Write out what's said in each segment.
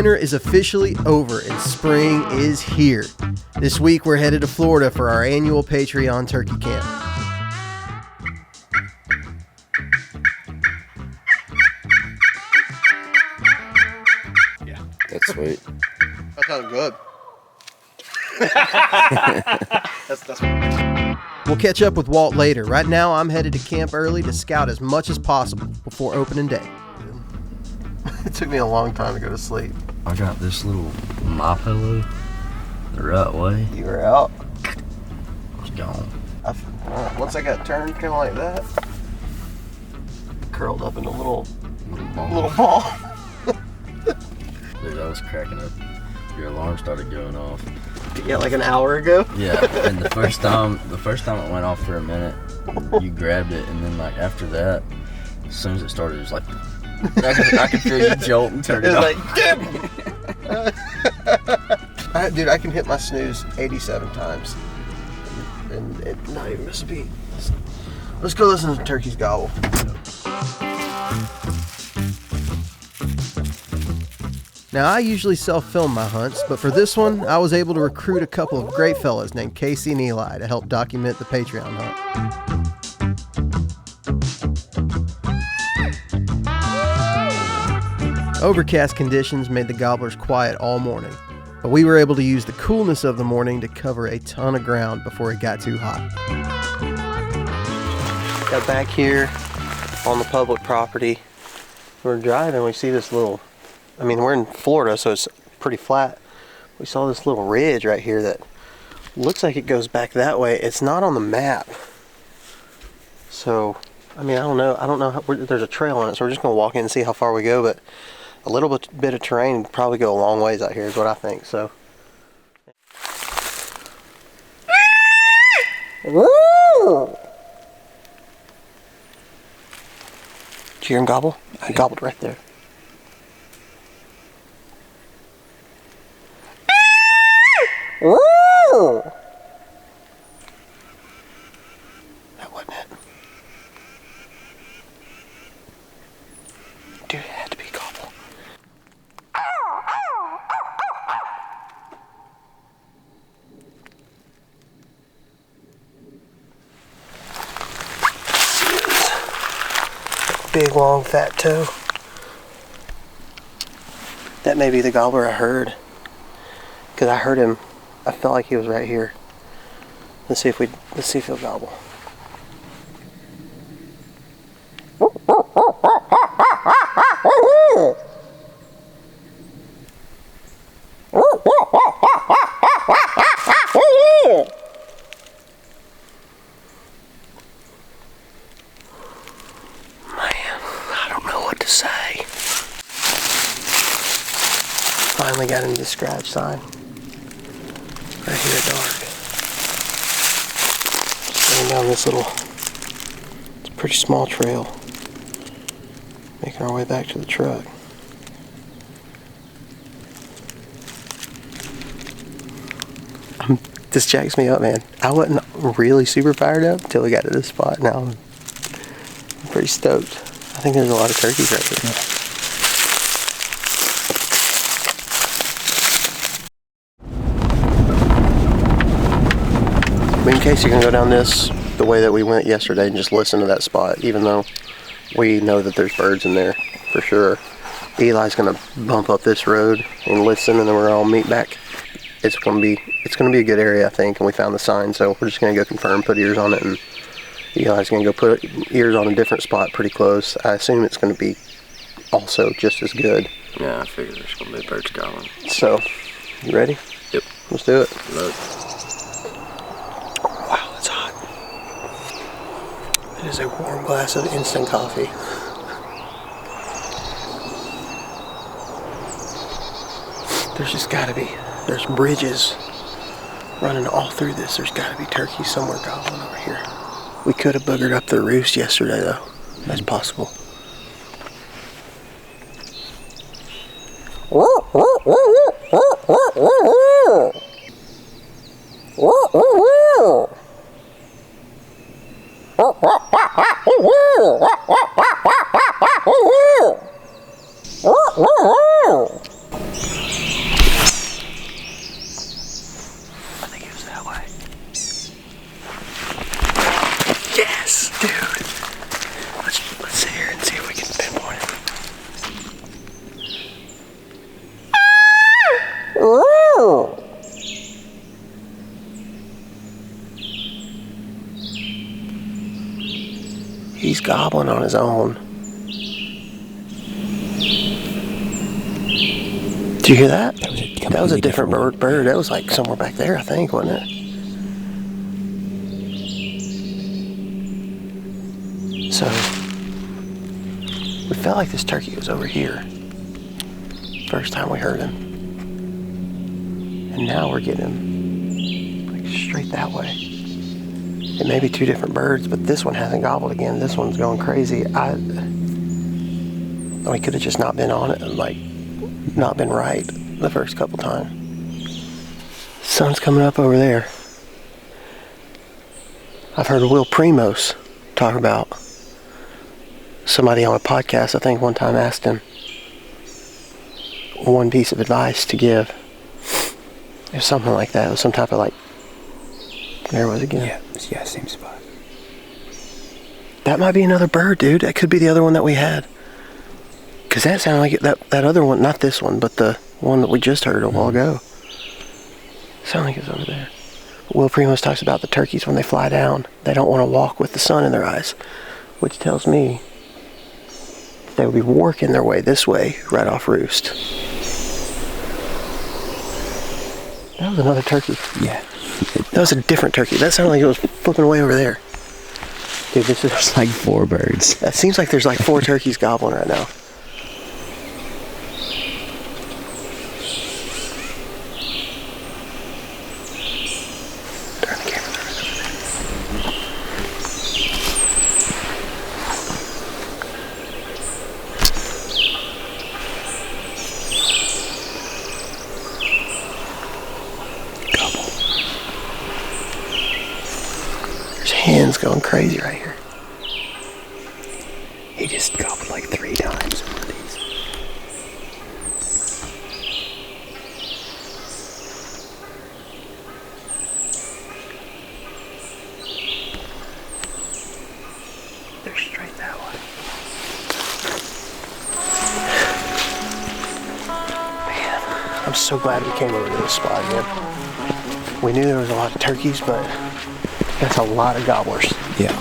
Winter is officially over and spring is here. This week we're headed to Florida for our annual Patreon turkey camp. Yeah, that's sweet. That sounds good. that's We'll catch up with Walt later. Right now I'm headed to camp early to scout as much as possible before opening day. It took me a long time to go to sleep. I got this little my pillow the right way. You were out. It's gone. Once I got turned kind of like that, curled up in a little ball. Dude, I was cracking up. Your alarm started going off. Yeah, like an hour ago. Yeah, and the first time it went off for a minute, you grabbed it, and then like after that, as soon as it started, it was like I could feel you jolt and turn it off. Like, dude, I can hit my snooze 87 times and it not even miss a beat. Let's go listen to turkeys gobble. Now, I usually self-film my hunts, but for this one, I was able to recruit a couple of great fellas named Casey and Eli to help document the Patreon hunt. Overcast conditions made the gobblers quiet all morning, but we were able to use the coolness of the morning to cover a ton of ground before it got too hot. Got back here on the public property. We're driving, we see this little, we're in Florida, so it's pretty flat. We saw this little ridge right here that looks like it goes back that way. It's not on the map. So, I don't know how, there's a trail on it, so we're just gonna walk in and see how far we go, but a little bit of terrain would probably go a long ways out here is what I think, so. Woo! Did you hear him gobble? He gobbled right there. Woo! That wasn't it. Dude, it had to be gobble. Big, long, fat toe. That may be the gobbler I heard. Because I heard him. I felt like he was right here. Let's see if he'll gobble. Finally got into the scratch sign. Right here, dark. Just going down this it's a pretty small trail. Making our way back to the truck. This jacks me up, man. I wasn't really super fired up until we got to this spot. Now I'm pretty stoked. I think there's a lot of turkeys right here. In case you're going to go down the way that we went yesterday and just listen to that spot, even though we know that there's birds in there for sure. Eli's going to bump up this road and listen, and then we're all meet back. It's going to be a good area, I think, and we found the sign, so we're just going to go confirm, put ears on it, and Eli's going to go put ears on a different spot pretty close. I assume it's going to be also just as good. Yeah, I figured there's going to be birds calling. So, you ready? Yep. Let's do it. Look. Wow, it's hot. It is a warm glass of instant coffee. There's just gotta be. There's bridges running all through this. There's gotta be turkeys somewhere gobbling over here. We could have boogered up their roost yesterday, though. That's possible. He's gobbling on his own. Did you hear that? That was a different bird. That was like somewhere back there, I think, wasn't it? So, we felt like this turkey was over here. First time we heard him. And now we're getting him like straight that way. It may be two different birds, but this one hasn't gobbled again. This one's going crazy. We could have just not been on it and like not been right the first couple times. Sun's coming up over there. I've heard Will Primos talk about somebody on a podcast, I think one time asked him one piece of advice to give. It was something like that. It was some type of like, there it was again. Yeah, same spot. That might be another bird, dude. That could be the other one that we had. Because that sounded like that other one, not this one, but the one that we just heard a while ago. Sounded like it was over there. Will Primos talks about the turkeys when they fly down. They don't want to walk with the sun in their eyes, which tells me they would be working their way this way right off roost. That was another turkey. Yeah. That was a different turkey. That sounded like it was flipping way over there. Dude, this is... There's like 4 birds. It seems like there's like 4 turkeys gobbling right now. Turn the camera over there. Gobble. There's hens going crazy right here. He just gobbled like 3 times one of these. They're straight that way. Man, I'm so glad we came over to this spot again. We knew there was a lot of turkeys, but that's a lot of gobblers. Yeah.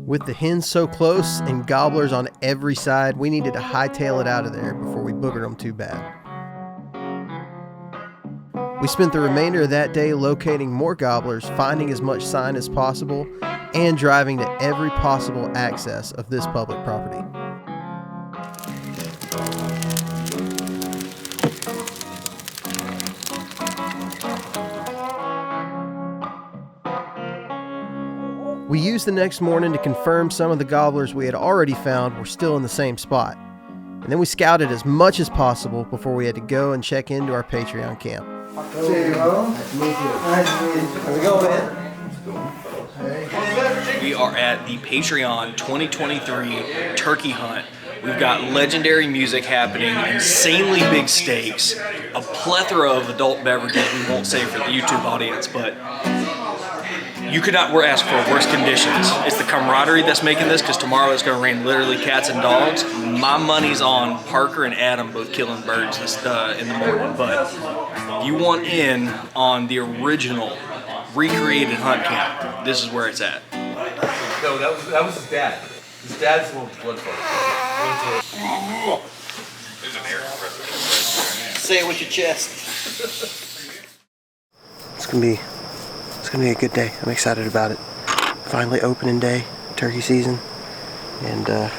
With the hens so close and gobblers on every side, we needed to hightail it out of there before we boogered them too bad. We spent the remainder of that day locating more gobblers, finding as much sign as possible, and driving to every possible access of this public property. We used the next morning to confirm some of the gobblers we had already found were still in the same spot. And then we scouted as much as possible before we had to go and check into our Patreon camp. See you, Mo. Nice to meet you. Nice to meet you. How's it going, man? We are at the Patreon 2023 turkey hunt. We've got legendary music happening, insanely big steaks, a plethora of adult beverages we won't say for the YouTube audience, but you could not ask for worse conditions. It's the camaraderie that's making this, because tomorrow it's going to rain literally cats and dogs. My money's on Parker and Adam both killing birds in the morning, but you want in on the original recreated hunt camp, this is where it's at. No, that was his dad. His dad's a little blood flow. Say it with your chest. It's gonna be a good day. I'm excited about it. Finally opening day, turkey season, and it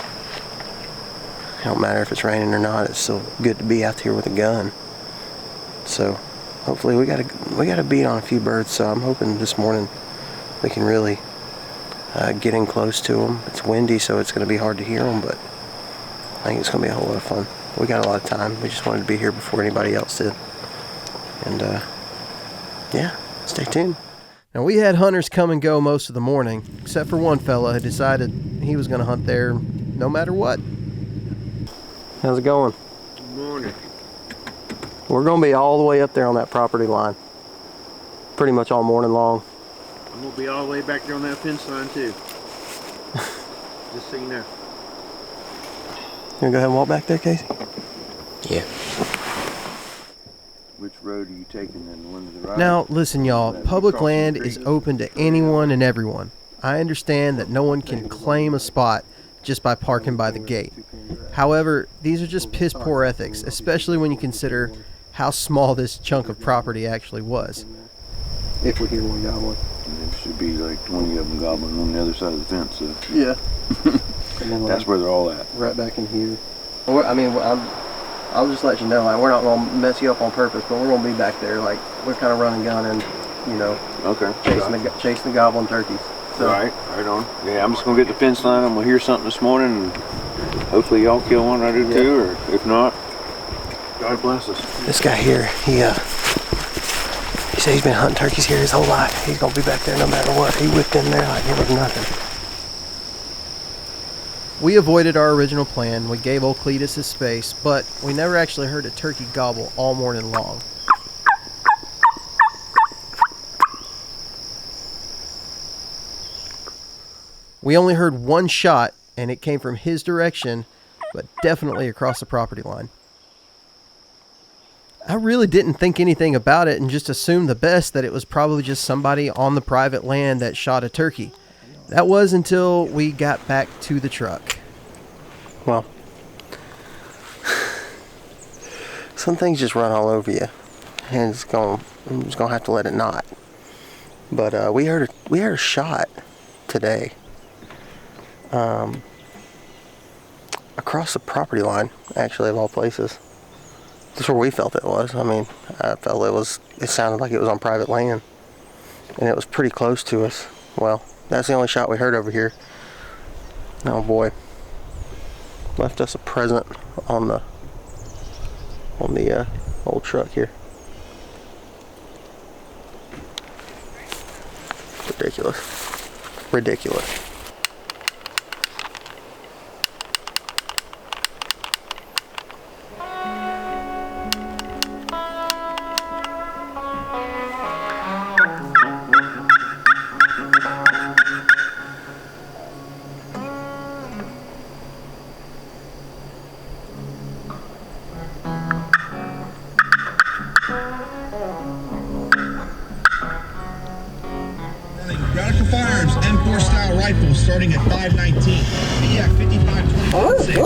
don't matter if it's raining or not. It's still good to be out here with a gun. So hopefully we got a beat on a few birds. So I'm hoping this morning we can really get in close to them. It's windy, so it's going to be hard to hear them, but I think it's going to be a whole lot of fun. We got a lot of time. We just wanted to be here before anybody else did. And yeah, stay tuned. Now, we had hunters come and go most of the morning, except for one fella who decided he was going to hunt there no matter what. How's it going? Good morning. We're going to be all the way up there on that property line. Pretty much all morning long. I'm going to be all the way back there on that fence line too. Just so you know. You want to go ahead and walk back there, Casey? Yeah. Which road are you taking then? The one to the right? Now, listen, y'all, public land is open to anyone and everyone. I understand that no one can claim a spot just by parking by the gate. However, these are just piss poor ethics, especially when you consider how small this chunk of property actually was. If we hear one gobbling. There should be like 20 of them gobbling on the other side of the fence. So. Yeah. And then That's where they're all at. right back in here. Well, I mean, I'll just let you know, like, we're not going to mess you up on purpose, but we're going to be back there. Like, we're kind of running gun and, you know, Okay. chasing the gobbling turkeys. So, Right on. Yeah, I'm just gonna get the fence line. I'm gonna hear something this morning, and hopefully y'all kill one. I do too, or if not, God bless us. this guy here, he said he's been hunting turkeys here his whole life. He's going to be back there no matter what. He whipped in there like it was nothing. We avoided our original plan. We gave old Cletus his space, but we never actually heard a turkey gobble all morning long. We only heard one shot, and it came from his direction, but definitely across the property line. I really didn't think anything about it and just assumed the best, that it was probably just somebody on the private land that shot a turkey. That was until we got back to the truck. Well, some things just run all over you, and I'm just gonna have to let it not. But we heard a shot today, across the property line, actually, of all places. That's where we felt it was. I mean, I felt it sounded like it was on private land, and it was pretty close to us. Well, that's the only shot we heard over here. Oh boy, left us a present on the old truck here. Ridiculous. Radical Firearms M4 style rifle starting at $519. BF 5526.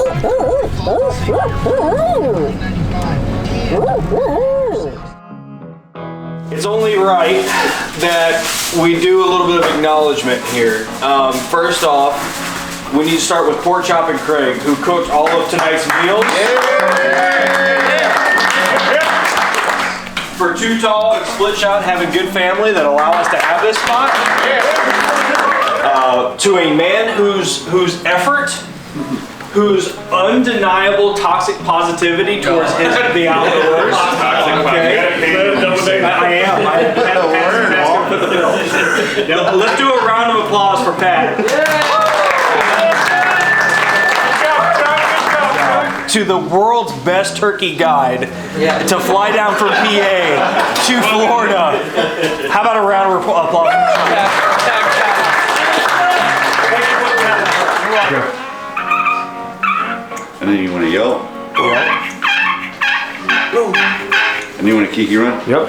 It's only right that we do a little bit of acknowledgement here. First off, we need to start with Pork Chop and Craig, who cooked all of tonight's meals. For Too Tall and Split Shot having good family that allow us to have this spot. To a man whose effort, whose undeniable toxic positivity towards the outdoors. Okay. I am. Let's do a round of applause for Pat. To the world's best turkey guide to fly down from PA to Florida. How about a round of applause? And then you want to yell? And you want to keep you run? Yep.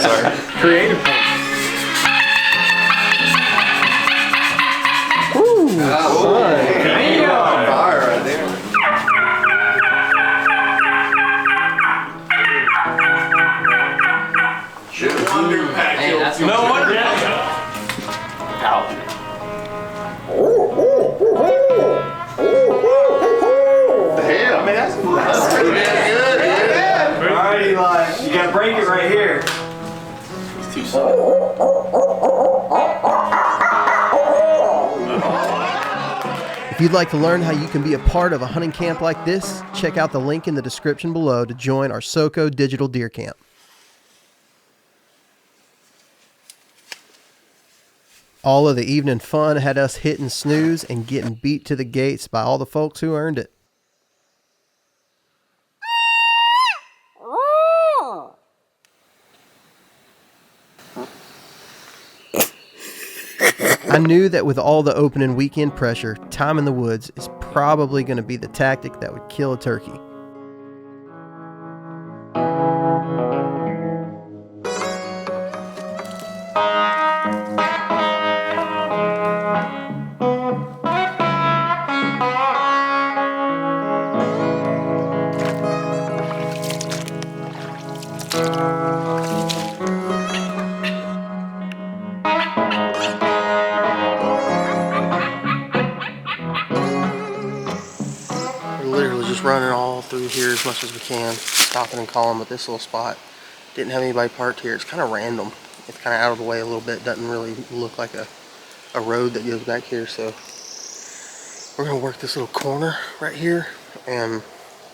Sorry. Creative. Fire right there. Wonder Pack. No wonder. Paladin. Damn, man, that's pretty good. Alright, Eli, you gotta break it right here. It's too soft. If you'd like to learn how you can be a part of a hunting camp like this, check out the link in the description below to join our SoCo Digital Deer Camp. All of the evening fun had us hitting snooze and getting beat to the gates by all the folks who earned it. I knew that with all the opening weekend pressure, time in the woods is probably going to be the tactic that would kill a turkey. Literally just running all through here as much as we can, stopping and calling, but this little spot didn't have anybody parked here. It's kind of random. It's kind of out of the way a little bit. Doesn't really look like a road that goes back here, so we're gonna work this little corner right here and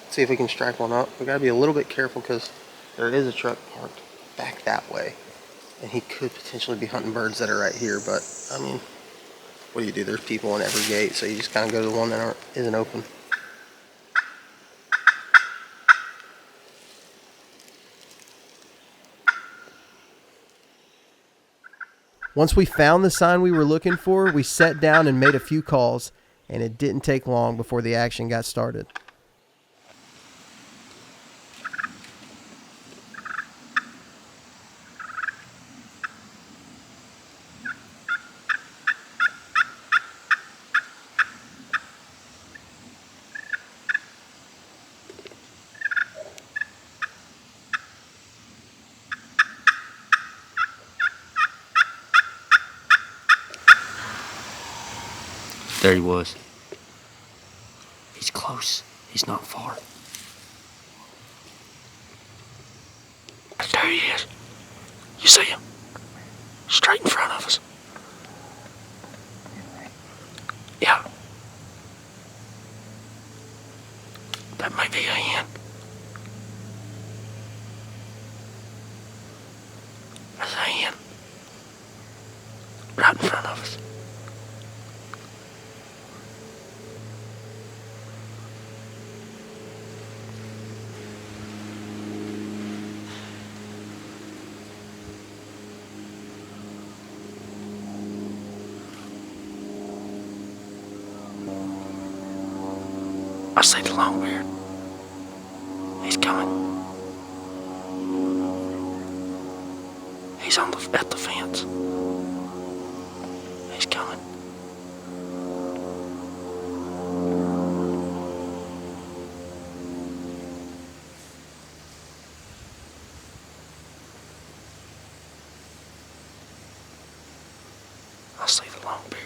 see if we can strike one up. We gotta be a little bit careful because there is a truck parked back that way, and he could potentially be hunting birds that are right here, but I mean, what do you do? There's people in every gate, so you just kind of go to the one that isn't open. Once we found the sign we were looking for, we sat down and made a few calls, and it didn't take long before the action got started. There he was. He's close. He's not far. There he is. You see him? Straight in front of us. Yeah. That might be a hen. That's a hen. Right in front of us. I see the long beard. He's coming. He's at the fence. He's coming. I see the long beard.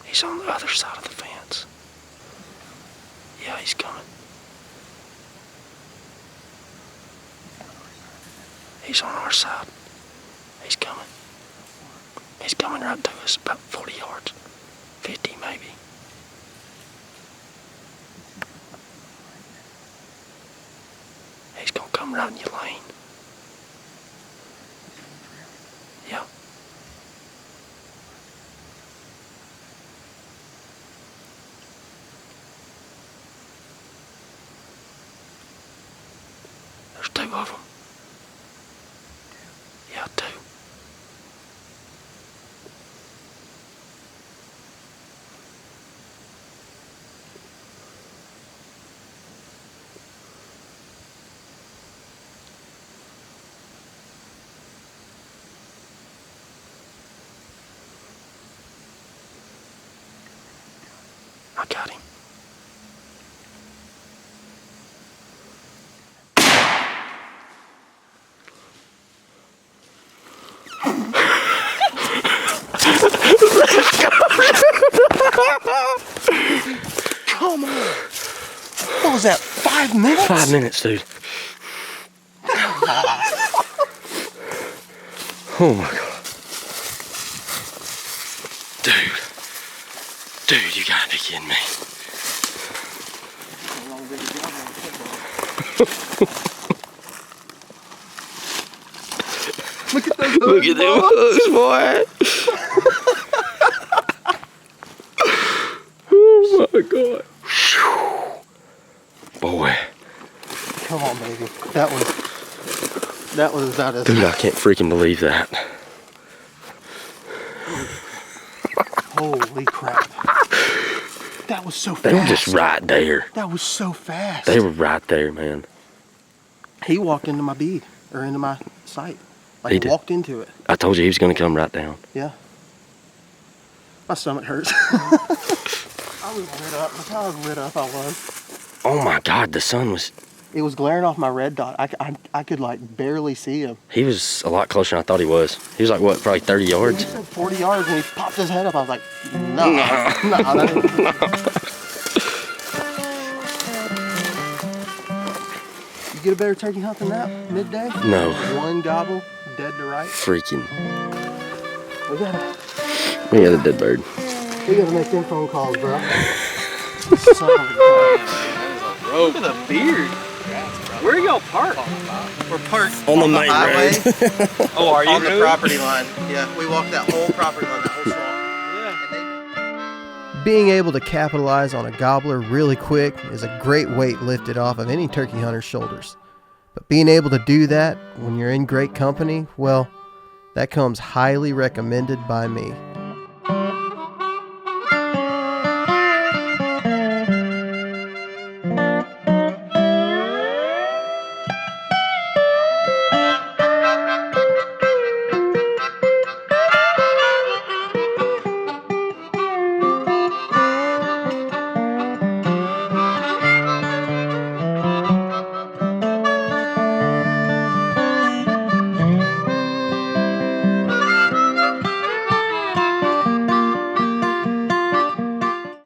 He's on the other side of the fence. Yeah, he's coming. He's on our side. He's coming. He's coming right to us, about 40 yards. 50 maybe. He's gonna come right in your lane. Yeah. There's two of them. Yeah, two. I got him. Come on. What was that, 5 minutes? 5 minutes, dude. Oh my God. Dude, you gotta be kidding me. Look at those Look at them hooks, boy. my God. Boy. Come on, baby. That was about as... Dude, I can't freaking believe that. Holy crap. That was so fast. They were just right there. That was so fast. They were right there, man. He walked into my bead, or into my sight. Like He he did. walked into it. I told you he was going to come right down. Yeah. My stomach hurts. I was lit up. Look how lit up I was. Oh my God, the sun was... It was glaring off my red dot. I could like barely see him. He was a lot closer than I thought he was. He was like, what, probably 30 He yards? said 40 yards and he popped his head up. I was like, no. That You get a better turkey hunt than that midday? No. One gobble, dead to right. Freaking. We We got a dead bird. gotta make them phone calls, bro. Son of a gun. Look at the beard. Where are y'all parked? We're parked On the main highway. road. Oh, are you? On the property line. Yeah, we walked that whole property line, that whole swamp. Being able to capitalize on a gobbler really quick is a great weight lifted off of any turkey hunter's shoulders. But being able to do that when you're in great company, well, that comes highly recommended by me.